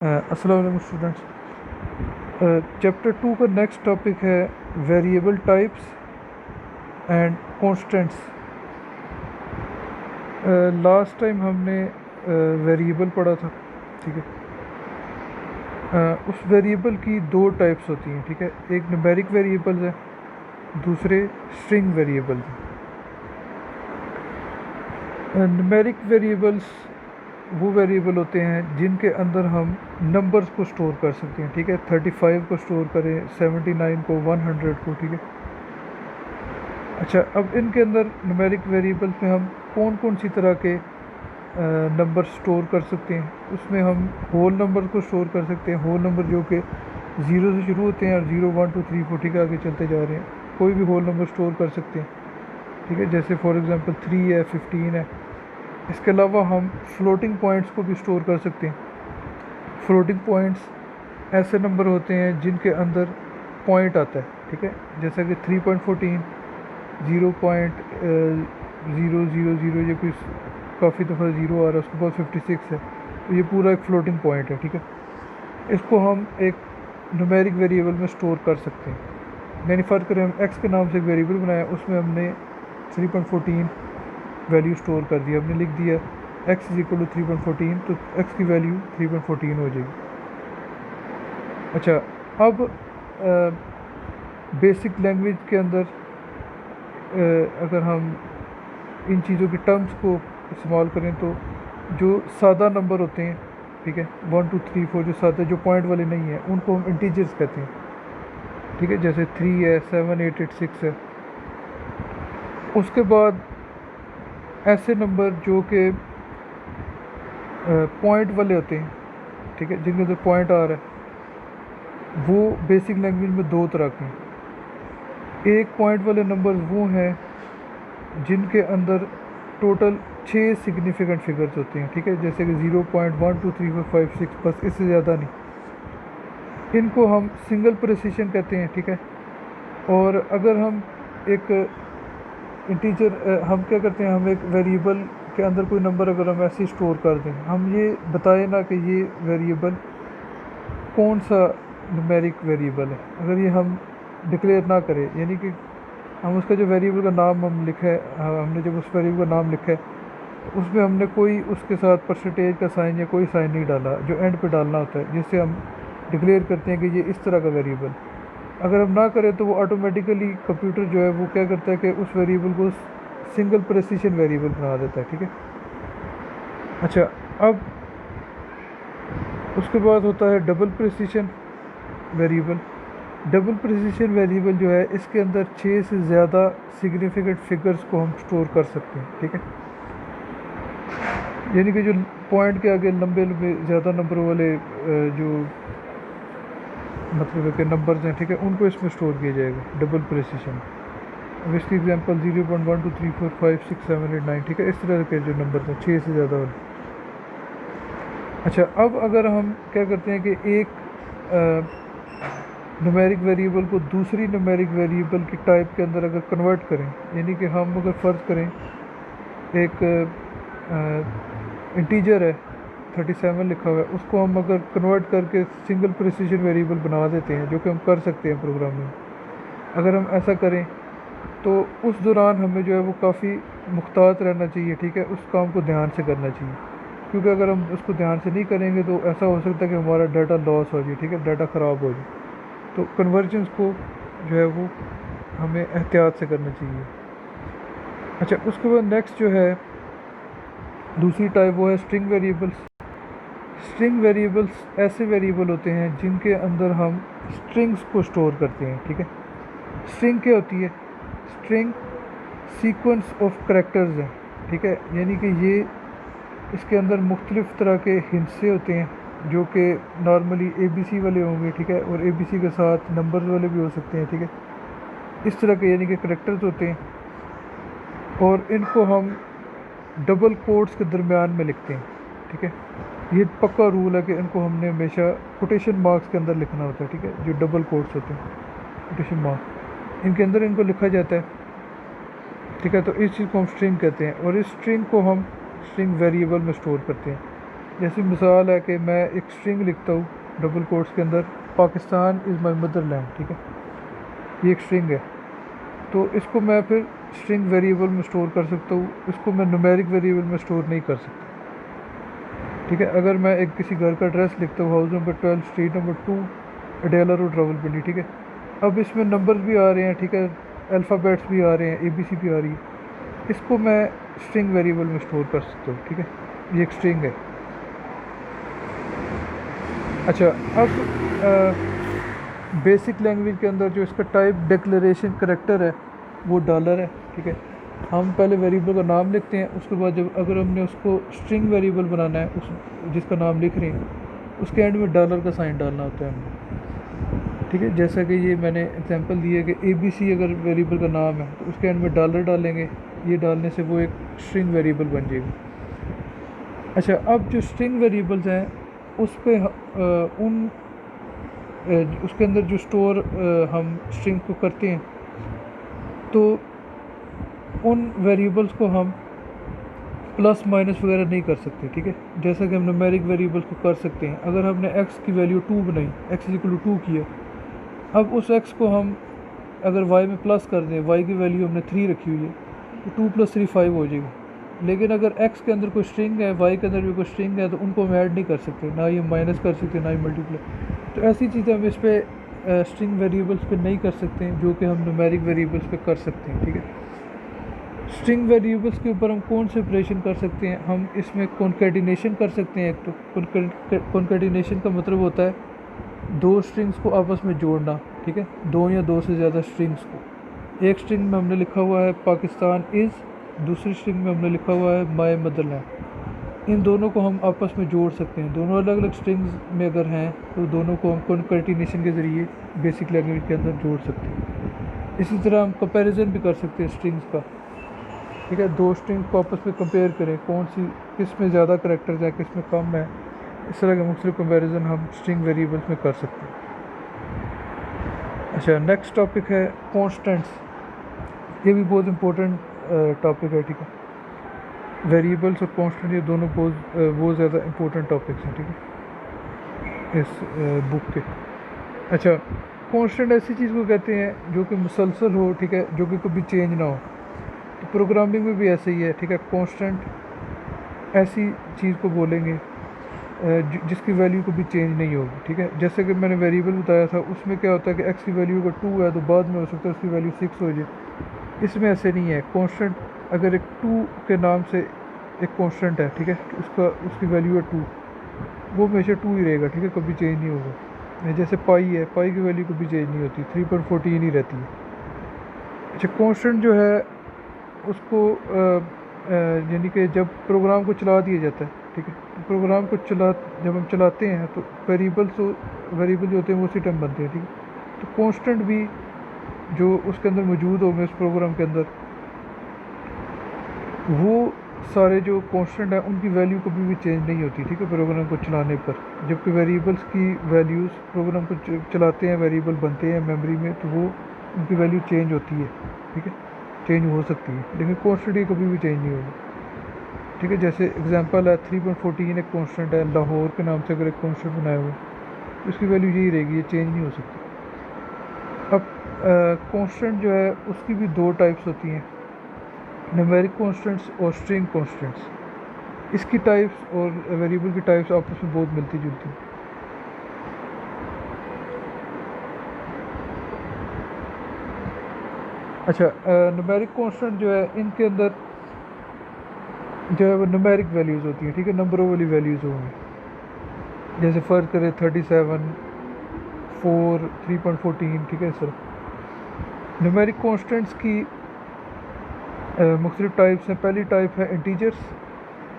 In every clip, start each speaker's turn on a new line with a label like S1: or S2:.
S1: अस्सलाम वालेकुम students. Chapter 2 का नेक्स्ट टॉपिक है variable types and constants. Last time हमने वेरिएबल पढ़ा था, ठीक है। उस वेरिएबल की दो टाइप्स होती हैं, ठीक है। एक न्यूमेरिक वेरिएबल्स है, दूसरे स्ट्रिंग वेरिएबल्स हैं। न्यूमेरिक वेरिएबल्स वो वेरिएबल होते हैं जिनके अंदर हम नंबर्स को स्टोर कर सकते हैं, ठीक है। 35 को स्टोर करें, 79 को, 100 को, ठीक है। अच्छा, अब इनके अंदर न्यूमेरिक वेरिएबल्स में हम कौन कौन सी तरह के नंबर स्टोर कर सकते हैं। उसमें हम होल नंबर को स्टोर कर सकते हैं, होल नंबर जो कि 0 से शुरू होते हैं और 0 1 2 3 4 ठीक है आगे चलते जा रहे हैं। कोई भी होल नंबर स्टोर कर सकते हैं, ठीक है। जैसे फॉर एग्ज़ाम्पल 3 है, 15 है। इसके अलावा हम फ्लोटिंग पॉइंट्स को भी स्टोर कर सकते हैं। फ्लोटिंग पॉइंट्स ऐसे नंबर होते हैं जिनके अंदर पॉइंट आता है, ठीक है। जैसा कि 3.14, 0.000, ये कोई काफ़ी दफ़ा 0 आ रहा है, उसके बाद 56 है, तो ये पूरा एक फ्लोटिंग पॉइंट है, ठीक है। इसको हम एक न्यूमेरिक वेरिएबल में स्टोर कर सकते हैं। यानी फ़र्क करें, हम x के नाम से एक वेरिएबल बनाया, उसमें हमने 3.14 वैल्यू स्टोर कर दिया। हमने लिख दिया x इज इक्वल टू 3.14, तो x की वैल्यू 3.14 हो जाएगी। अच्छा, अब बेसिक लैंग्वेज के अंदर अगर हम इन चीज़ों की टर्म्स को इस्तेमाल करें तो जो सादा नंबर होते हैं, ठीक है, 1 2 3 4, जो सादा जो पॉइंट वाले नहीं हैं, उनको हम इंटीजर्स कहते हैं, ठीक है। जैसे 3 है, 7 8 8 6 है। उसके बाद ऐसे नंबर जो कि पॉइंट वाले होते हैं, ठीक है, जिनके अंदर पॉइंट आ रहा है, वो बेसिक लैंग्वेज में दो तरह के हैं। एक पॉइंट वाले नंबर्स वो हैं जिनके अंदर टोटल 6 सिग्निफिकेंट फिगर्स होते हैं, ठीक है। जैसे कि 0.1 2 3 4 5 6, बस इससे ज़्यादा नहीं। इनको हम सिंगल प्रेसिशन कहते हैं, ठीक है। और अगर हम एक इंटीजर हम क्या करते हैं, हम एक वेरिएबल के अंदर कोई नंबर अगर हम ऐसे स्टोर कर दें, हम ये बताएं ना कि ये वेरिएबल कौन सा न्यूमेरिक वेरिएबल है, अगर ये हम डिक्लेयर ना करें, यानी कि हम उसका जो वेरिएबल का नाम हम लिखा है, हमने जब उस वेरिएबल का नाम लिखा है, तो उसमें हमने कोई उसके साथ परसेंटेज का साइन या कोई साइन नहीं डाला जो एंड पे डालना होता है, जिससे हम डिक्लेयर करते हैं कि ये इस तरह का वेरिएबल। अगर हम ना करें तो वो ऑटोमेटिकली कंप्यूटर जो है वो क्या करता है कि उस वेरिएबल को सिंगल प्रेसिशन वेरिएबल बना देता है, ठीक है। अच्छा, अब उसके बाद होता है double precision variable. Double precision variable जो है, इसके अंदर 6 से ज़्यादा सिग्निफिकेंट फिगर्स को हम स्टोर कर सकते हैं, ठीक है। यानी कि जो पॉइंट के आगे लंबे लंबे ज़्यादा नंबर वाले जो मतलब है कि नंबर्स हैं, ठीक है, उनको इसमें स्टोर किया जाएगा डबल प्रेसिशन। अब इसकी एग्जांपल 0.1 2 3 4 5 6 7 8 9, ठीक है, इस तरह के जो नंबर हैं 6 से ज़्यादा वाले। अच्छा, अब अगर हम क्या करते हैं कि एक न्यूमेरिक वेरिएबल को दूसरी न्यूमेरिक वेरिएबल की टाइप के अंदर अगर कन्वर्ट करें, यानी कि हम अगर फ़र्ज़ करें एक इंटीजर है 37 लिखा हुआ है, उसको हम अगर कन्वर्ट करके सिंगल प्रेसिशन वेरिएबल बना देते हैं, जो कि हम कर सकते हैं प्रोग्रामिंग। अगर हम ऐसा करें तो उस दौरान हमें जो है वो काफ़ी मुख्तात रहना चाहिए, ठीक है, उस काम को ध्यान से करना चाहिए, क्योंकि अगर हम उसको ध्यान से नहीं करेंगे तो ऐसा हो सकता है कि हमारा डाटा लॉस हो जाए, ठीक है, डाटा ख़राब हो जाए। तो कन्वर्जन्स को जो है वो हमें एहतियात से करना चाहिए। अच्छा, उसके बाद नेक्स्ट जो है दूसरी टाइप, वो है स्ट्रिंग वेरिएबल्स। स्ट्रिंग वेरिएबल्स ऐसे वेरिएबल होते हैं जिनके अंदर हम स्ट्रिंग्स को स्टोर करते हैं, ठीक है। स्ट्रिंग क्या होती है? स्ट्रिंग सीक्वेंस ऑफ करैक्टर्स है, ठीक है। यानी कि ये इसके अंदर मुख्तलिफ़ तरह के हिस्से होते हैं जो कि नॉर्मली ABC वाले होंगे, ठीक है, और ABC के साथ नंबर्स वाले भी हो सकते हैं, ठीक है। इस तरह के यानी कि करैक्टर्स होते हैं, और इनको हम डबल कोट्स के दरमियान में लिखते हैं, ठीक है। ये पक्का रूल है कि इनको हमने हमेशा कोटेशन मार्क्स के अंदर लिखना होता है, ठीक है। जो डबल कोट्स होते हैं, कोटेशन मार्क, इनके अंदर इनको लिखा जाता है, ठीक है। तो इस चीज़ को हम स्ट्रिंग कहते हैं, और इस स्ट्रिंग को हम स्ट्रिंग वेरिएबल में स्टोर करते हैं। जैसे मिसाल है कि मैं एक स्ट्रिंग लिखता हूँ डबल कोट्स के अंदर, पाकिस्तान इज़ माई मदरलैंड, ठीक है, ये एक स्ट्रिंग है। तो इसको मैं फिर स्ट्रिंग वेरिएबल में स्टोर कर सकता हूँ, इसको मैं न्यूमेरिक वेरिएबल में स्टोर नहीं कर सकता, ठीक है। अगर मैं एक किसी घर का एड्रेस लिखता हूँ, house number 12 street number 2 Adiala road Rawalpindi, ठीक है, अब इसमें नंबर्स भी आ रहे हैं, ठीक है, अल्फ़ाबेट्स भी आ रहे हैं, ABC भी आ रही है, इसको मैं स्ट्रिंग वेरिएबल में स्टोर कर सकता हूँ, ठीक है, ये एक स्ट्रिंग है। अच्छा, अब बेसिक लैंग्वेज के अंदर जो इसका टाइप डिक्लेरेशन करैक्टर है वो डॉलर है, ठीक है। हम पहले वेरिएबल का नाम लिखते हैं, उसके बाद जब अगर हमने उसको स्ट्रिंग वेरिएबल बनाना है, उस जिसका नाम लिख रहे हैं, उसके एंड में डॉलर का साइन डालना होता है हमें, ठीक है। जैसा कि ये मैंने एग्जांपल दी है कि ABC अगर वेरिएबल का नाम है तो उसके एंड में डॉलर डालेंगे, ये डालने से वो एक स्ट्रिंग वेरिएबल बन जाएगी। अच्छा, अब जो स्ट्रिंग वेरिएबल्स हैं उस पर उसके अंदर जो स्टोर हम स्ट्रिंग को करते हैं, तो उन वेरिएबल्स को हम प्लस माइनस वगैरह नहीं कर सकते, ठीक है। जैसा कि हम न्यूमेरिक वेरिएबल्स को कर सकते हैं। अगर हमने x की वैल्यू 2 बनाई, x इक्वल टू 2 किया, अब उस x को हम अगर y में प्लस कर दें, y की वैल्यू हमने 3 रखी हुई है, तो 2 + 3 5 हो जाएगी। लेकिन अगर x के अंदर कोई स्ट्रिंग है, y के अंदर भी कोई स्ट्रिंग है, तो उनको हम ऐड नहीं कर सकते, ना ये माइनस कर सकते, ना ही मल्टीप्लाई। तो ऐसी चीज़ें हम इस पर स्ट्रिंग वेरिएबल्स पे नहीं कर सकते हैं, जो कि हम न्यूमेरिक वेरिएबल्स पे कर सकते हैं, ठीक है। स्ट्रिंग वेरिएबल्स के ऊपर हम कौन से ऑपरेशन कर सकते हैं, हम इसमें कॉन्कैटिनेशन कर सकते हैं। एक तो कॉन्कैटिनेशन का मतलब होता है दो स्ट्रिंग्स को आपस में जोड़ना, ठीक है, दो या दो से ज़्यादा स्ट्रिंग्स को। एक स्ट्रिंग में हमने लिखा हुआ है पाकिस्तान इज़, दूसरी स्ट्रिंग में हमने लिखा हुआ है माय मदरलैंड। इन दोनों को हम आपस में जोड़ सकते हैं। दोनों अलग अलग स्ट्रिंग्स में अगर हैं तो दोनों को हम कॉन्कैटिनेशन के ज़रिए बेसिक लैंग्वेज के अंदर जोड़ सकते हैं। इसी तरह हम कंपैरिजन भी कर सकते हैं स्ट्रिंग्स का, ठीक है। दो स्ट्रिंग्स को आपस में कंपेयर करें, कौन सी किस में ज़्यादा करैक्टर्स है, किस में कम है, इस तरह के मुख्तलिफ कंपैरिजन हम स्ट्रिंग वेरिएबल्स में कर सकते हैं। अच्छा, नेक्स्ट टॉपिक है कॉन्स्टेंट्स। ये भी बहुत इंपॉर्टेंट टॉपिक है, ठीक है। वेरिएबल्स और कॉन्स्टेंट ये दोनों बहुत ज़्यादा इंपॉर्टेंट टॉपिक्स हैं, ठीक है, इस बुक के। अच्छा, कॉन्स्टेंट ऐसी चीज़ को कहते हैं जो कि मुसलसल हो, ठीक है, जो कि कभी चेंज ना हो। तो प्रोग्रामिंग में भी ऐसे ही है, ठीक है। कांस्टेंट ऐसी चीज़ को बोलेंगे जिसकी वैल्यू कभी चेंज नहीं होगी, ठीक है। जैसे कि मैंने वेरिएबल बताया था, उसमें क्या होता है कि x की वैल्यू अगर 2 है तो बाद में हो सकता है उसकी वैल्यू 6 हो जाए। इसमें ऐसे नहीं है। कांस्टेंट अगर एक 2 के नाम से एक कांस्टेंट है, ठीक है, उसकी वैल्यू है 2, वो हमेशा 2 ही रहेगा, ठीक है, कभी चेंज नहीं होगा। जैसे पाई है, पाई की वैल्यू कभी चेंज नहीं होती, 3.14 ही रहती है। अच्छा, कांस्टेंट जो है उसको यानी कि जब प्रोग्राम को चला दिया जाता है, ठीक है, तो प्रोग्राम को जब हम चलाते हैं तो वेरिएबल जो होते हैं वो उसी टाइम बनते हैं, ठीक है। तो कांस्टेंट भी जो उसके अंदर मौजूद होंगे उस प्रोग्राम के अंदर, वो सारे जो कांस्टेंट हैं उनकी वैल्यू कभी भी चेंज नहीं होती, ठीक है, प्रोग्राम को चलाने पर। जबकि वेरिएबल्स की वैल्यूज़ प्रोग्राम को चलाते हैं, वेरिएबल बनते हैं मेमोरी में, तो वो उनकी वैल्यू चेंज होती है, ठीक है, चेंज हो सकती है, लेकिन कांस्टेंट ये कभी भी चेंज नहीं होगी, ठीक है। जैसे एग्जांपल है 3.14 एक कांस्टेंट है, लाहौर के नाम से अगर एक कांस्टेंट बनाया हुआ है, उसकी वैल्यू यही रहेगी, ये चेंज नहीं हो सकती। अब कांस्टेंट जो है उसकी भी दो टाइप्स होती हैं, न्यूमेरिक कांस्टेंट्स और स्ट्रिंग कांस्टेंट्स। इसकी टाइप्स और वेरिएबल की टाइप्स आपस में बहुत मिलती जुलती हैं। अच्छा, न्यूमेरिक कांस्टेंट जो है इनके अंदर जो है वो न्यूमेरिक वैल्यूज़ होती हैं, ठीक है, नंबरों वाली वैल्यूज़ होंगी। जैसे फ़र्ज करें 37, 4, 3.14, ठीक है, सर। न्यूमेरिक कांस्टेंट्स की मुख्तलिफ टाइप्स हैं। पहली टाइप है इंटीजर्स।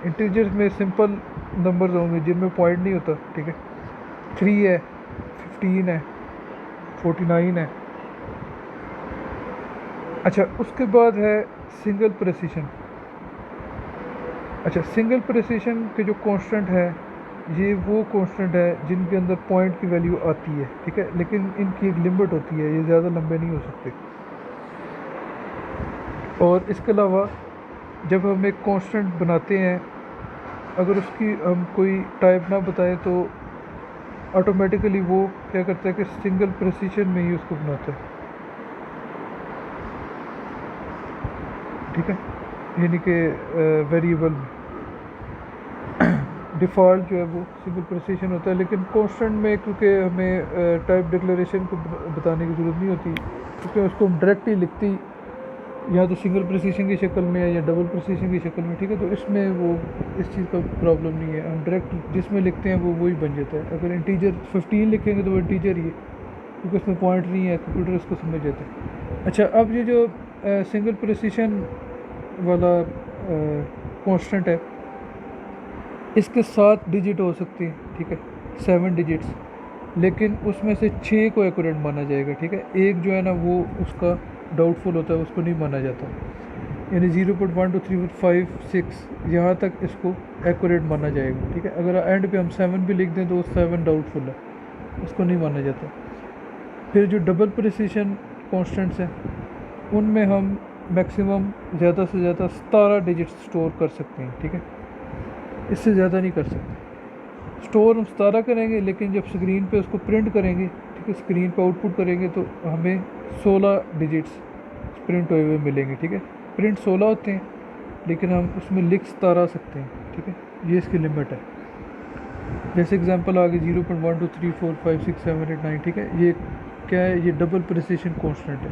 S1: इंटीजर्स में सिंपल नंबर्स होंगे जिनमें पॉइंट नहीं होता, ठीक है, 3 है, 15 है, 49 है। अच्छा, उसके बाद है सिंगल प्रेसिशन। अच्छा, सिंगल प्रेसिशन के जो कांस्टेंट है ये वो कांस्टेंट है जिनके अंदर पॉइंट की वैल्यू आती है, ठीक है, लेकिन इनकी एक लिमिट होती है, ये ज़्यादा लंबे नहीं हो सकते। और इसके अलावा जब हम एक कांस्टेंट बनाते हैं अगर उसकी हम कोई टाइप ना बताएं तो ऑटोमेटिकली वो क्या करता है कि सिंगल प्रेसिशन में ही उसको बनाता है, ठीक है, यानी कि वेरिएबल में डिफ़ॉल्ट जो है वो सिंगल प्रेसिशन होता है। लेकिन कांस्टेंट में क्योंकि हमें टाइप डिक्लेरेशन को बताने की ज़रूरत नहीं होती, क्योंकि उसको हम डायरेक्ट ही लिखते ही या तो सिंगल प्रेसिशन की शक्ल में या डबल प्रेसिशन की शक्ल में, ठीक है। तो इसमें वो इस चीज़ का प्रॉब्लम नहीं है, हम डायरेक्ट जिसमें लिखते हैं वो वही बन जाता है। अगर इंटीजर 15 लिखेंगे तो वो इंटीजर ही है, क्योंकि उसमें पॉइंट नहीं है, कंप्यूटर उसको समझ जाता है। अच्छा, अब ये जो सिंगल प्रेसिशन वाला कांस्टेंट है, इसके 7 डिजिट हो सकते हैं, ठीक है, 7 डिजिट्स, लेकिन उसमें से 6 को एक्यूरेट माना जाएगा, ठीक है। एक जो है ना वो उसका डाउटफुल होता है, उसको नहीं माना जाता, यानी 0.1 2 3 4 5 6 यहाँ तक इसको एक्यूरेट माना जाएगा, ठीक है। अगर एंड पे हम 7 भी लिख दें तो 7 डाउटफुल है, उसको नहीं माना जाता। फिर जो डबल प्रिसिशन कॉन्स्टेंट्स हैं उनमें हम मैक्सिमम ज़्यादा से ज़्यादा 17 डिजिट स्टोर कर सकते हैं, ठीक है, इससे ज़्यादा नहीं कर सकते। स्टोर हम 17 करेंगे, लेकिन जब स्क्रीन पे उसको प्रिंट करेंगे, ठीक है, स्क्रीन पे आउटपुट करेंगे तो हमें 16 डिजिट्स प्रिंट हुए हुए मिलेंगे, ठीक है। प्रिंट 16 होते हैं, लेकिन हम उसमें लिख 17 सकते हैं, ठीक है, ये इसकी लिमिट है। जैसे एग्जांपल आ गई 0.1 2 3 4 5 6 7 8 9, ठीक है, ये क्या है, ये डबल प्रिसिशन कांस्टेंट है।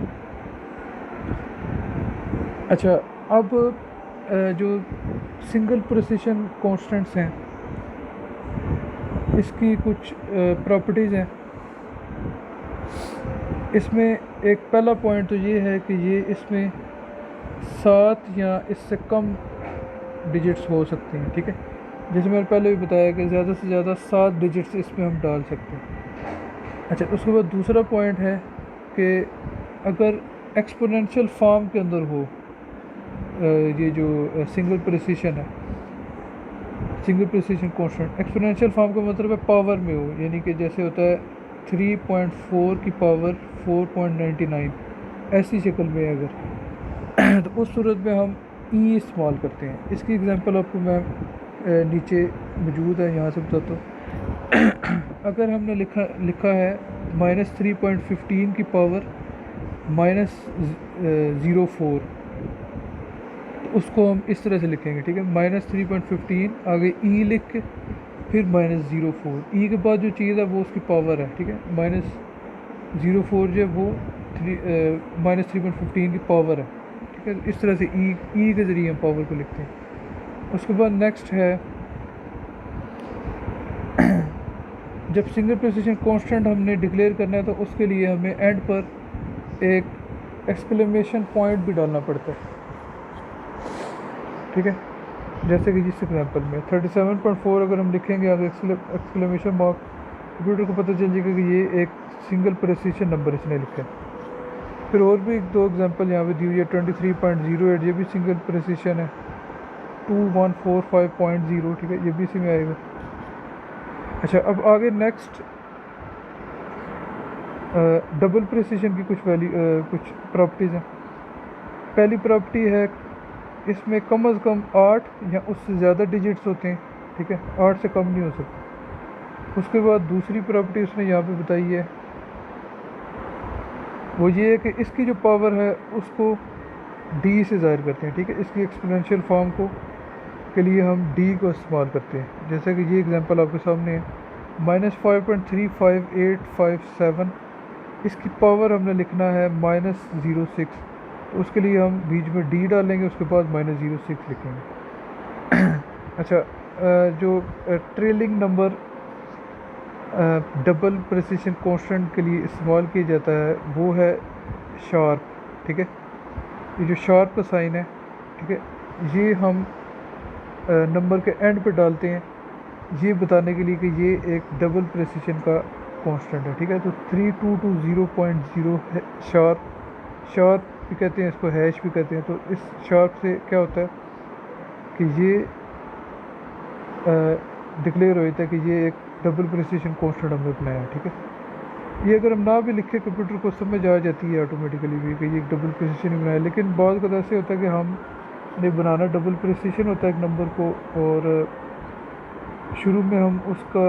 S1: अच्छा, अब जो सिंगल प्रिसिशन कांस्टेंट्स हैं इसकी कुछ प्रॉपर्टीज़ हैं। इसमें एक पहला पॉइंट तो ये है कि ये इसमें 7 या इससे कम डिजिट्स हो सकते हैं, ठीक है। जैसे मैंने पहले भी बताया कि ज़्यादा से ज़्यादा 7 डिजिट्स इसमें हम डाल सकते हैं। अच्छा, उसके बाद दूसरा पॉइंट है कि अगर एक्सपोनेंशियल फॉर्म के अंदर हो ये जो सिंगल प्रिसिशन है, single precision constant, exponential form का मतलब है पावर में हो, यानी कि जैसे होता है 3.4 की पावर 4.99, ऐसी शक्ल में अगर तो उस सूरत में हम ई इस्तेमाल करते हैं। इसकी एग्जांपल आपको मैं नीचे मौजूद है, यहाँ से बताता हूँ। अगर हमने लिखा है -3.15 की पावर -04, उसको हम इस तरह से लिखेंगे, ठीक है, -3.15 आगे ई लिख के फिर -04, ई के बाद जो चीज़ है वो उसकी पावर है, ठीक है, -04 जो वो -3.15 की पावर है, ठीक है। इस तरह से ई के ज़रिए हम पावर को लिखते हैं। उसके बाद नेक्स्ट है जब सिंगल प्रिसिशन कांस्टेंट हमने डिक्लेयर करना है तो उसके लिए हमें एंड पर एक एक्सक्लेमेशन पॉइंट भी डालना पड़ता है, ठीक है। जैसे कि जिस एग्जांपल में 37.4 अगर हम लिखेंगे आगे एक्सक्लेमेशन मार्क, कंप्यूटर को पता चल जाएगा कि ये एक सिंगल प्रिसिशन नंबर इसने लिखा है। फिर और भी 2 एग्जांपल यहाँ पे दी हुई है। 23.08 ये भी सिंगल प्रिसिशन है। 2145.0, ठीक है, ये भी इसी में आएगा। अच्छा, अब आगे नेक्स्ट डबल प्रिसिशन की कुछ प्रॉपर्टीज़ हैं। पहली प्रॉपर्टी है इसमें कम अज़ कम 8 या उससे ज़्यादा डिजिट्स होते हैं, ठीक है, 8 से कम नहीं हो सकते। उसके बाद दूसरी प्रॉपर्टी उसने यहाँ पे बताई है वो ये है कि इसकी जो पावर है उसको डी से ज़ाहिर करते हैं, ठीक है। इसकी एक्सपोनेंशियल फॉर्म को के लिए हम डी को इस्तेमाल करते हैं। जैसे कि ये एग्जांपल आपके सामने है -5.35857, इसकी पावर हमने लिखना है -06, तो उसके लिए हम बीच में डी डालेंगे, उसके बाद -06 लिखेंगे। अच्छा, जो trailing number double precision constant के लिए इस्तेमाल किया जाता है वो है शार्प, ठीक है। ये जो शार्प का साइन है, ठीक है, ये हम नंबर के एंड पे डालते हैं ये बताने के लिए कि ये एक डबल प्रिसिशन का कांस्टेंट है, ठीक है। तो 3220.0 है शार्प भी कहते हैं इसको, हैश भी कहते हैं। तो इस शार्प से क्या होता है कि ये डिक्लेयर हो जाता है कि ये एक डबल प्रिसिशन कांस्टेंट हमने बनाया है, ठीक है। ये अगर हम ना भी लिखे कंप्यूटर को समझ आ जाती है ऑटोमेटिकली भी कि ये एक डबल प्रिसिशन ही बनाया, लेकिन बहुत ज़्यादा ऐसे होता है कि हमने बनाना डबल प्रिसिशन होता है एक नंबर को, और शुरू में हम उसको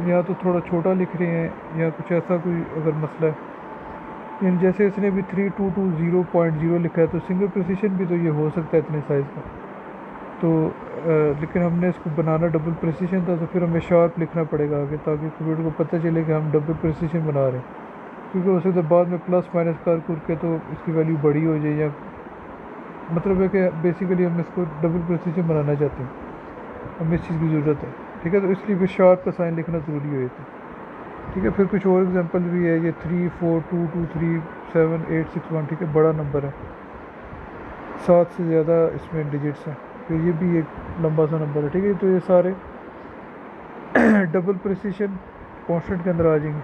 S1: या तो थोड़ा छोटा लिख रहे हैं या कुछ ऐसा कोई अगर मसला है, लेकिन जैसे इसने भी 3220.0 लिखा है तो सिंगल प्रिसिशन भी तो ये हो सकता है इतने साइज़ का। तो लेकिन हमने इसको बनाना डबल प्रिसिशन था, तो फिर हमें शार्प लिखना पड़ेगा आगे, ताकि कंप्यूटर को पता चले कि हम डबल प्रिसिशन बना रहे हैं। क्योंकि हो सकता है बाद में प्लस माइनस कर के तो इसकी वैल्यू बड़ी हो जाए, या मतलब है कि बेसिकली हम इसको डबल प्रिसिशन बनाना चाहते हैं, हमें इस चीज़ की ज़रूरत है। ठीक है, तो इसलिए फिर शार्प का साइन लिखना ज़रूरी हो जाता है। ठीक है, फिर कुछ और एग्जांपल भी है, ये 3422371 ठीक है, बड़ा नंबर है, 7 से ज़्यादा इसमें डिजिट्स हैं, तो ये भी एक लंबा सा नंबर है। ठीक है, तो ये सारे डबल प्रिसिशन कॉन्स्टेंट के अंदर आ जाएंगे।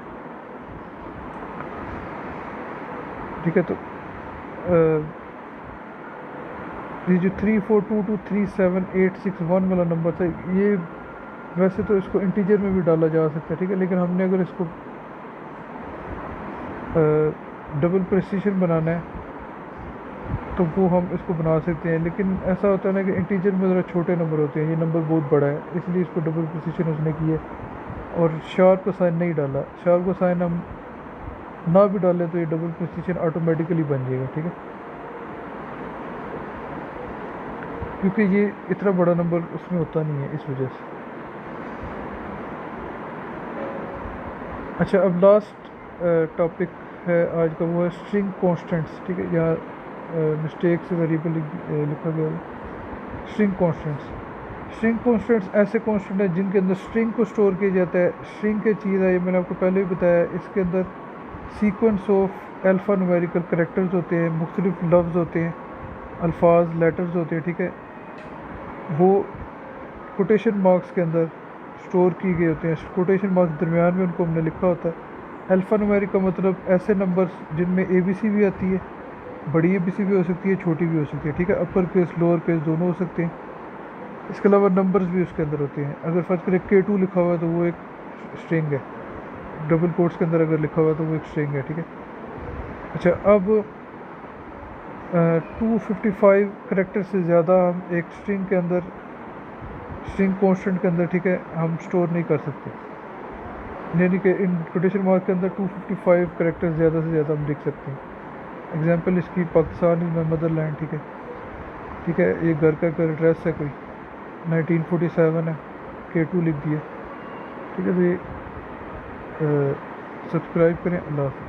S1: ठीक है, तो ये जो 342237861 वाला नंबर था, ये वैसे तो इसको इंटीजर में भी डाला जा सकता है। ठीक है, लेकिन हमने अगर इसको डबल प्रिसिशन बनाना है तो वो हम इसको बना सकते हैं, लेकिन ऐसा होता है ना कि इंटीजर में ज़रा छोटे नंबर होते हैं, ये नंबर बहुत बड़ा है, इसलिए इसको डबल प्रिसिशन उसने की है और शार्प का साइन नहीं डाला। शार्प का साइन हम ना भी डालें तो ये डबल प्रिसिशन ऑटोमेटिकली बन जाएगा। ठीक है, क्योंकि ये इतना बड़ा नंबर उसमें होता नहीं है, इस वजह से। अच्छा, अब लास्ट टॉपिक है आज का, वो है स्ट्रिंग कॉन्स्टेंट्स। ठीक है, यहाँ मिस्टेक से वेरिएबल लिखा गया है स्ट्रिंग कॉन्स्टेंट्स। स्ट्रिंग कॉन्स्टेंट्स ऐसे कॉन्स्टेंट हैं जिनके अंदर स्ट्रिंग को स्टोर किया जाता है। स्ट्रिंग क्या चीज़ है, ये मैंने आपको पहले भी बताया, इसके अंदर sequence of alpha numerical characters होते हैं, मुख्तलिफ लफ्ज़ होते हैं, अल्फाज लेटर्स होते हैं। ठीक है, वो कोटेशन मार्क्स के अंदर स्टोर किए गए होते हैं, कोटेशन मार्क्स दरमियान में उनको हमने लिखा होता है। अल्फ़ा न्यूमेरिक का मतलब ऐसे नंबर्स जिनमें ABC भी आती है, बड़ी ABC भी हो सकती है, छोटी भी हो सकती है। ठीक है, अपर केस लोअर केस दोनों हो सकते हैं। इसके अलावा नंबर्स भी उसके अंदर होते हैं। अगर फर्ज करें K2 लिखा हुआ है तो वो एक स्ट्रिंग है, डबल कोट्स के अंदर अगर लिखा हुआ है तो वो एक स्ट्रिंग है। ठीक है, अच्छा, अब 255 करेक्टर से ज़्यादा हम एक स्ट्रिंग के अंदर, स्ट्रिंग कॉन्स्टेंट के अंदर, ठीक है, हम स्टोर नहीं कर सकते। यानी कि इन कोटेशन मार्क के अंदर 255 करेक्टर ज़्यादा से ज़्यादा हम लिख सकते हैं। एग्जांपल इसकी पाकिस्तान इज़ माई मदरलैंड। ठीक है, ठीक है, ये घर का घर एड्रेस है कोई 1947 है, K2 लिख दिया। ठीक है, तो ये सब्सक्राइब करें। अल्लाह हाफ़िज़।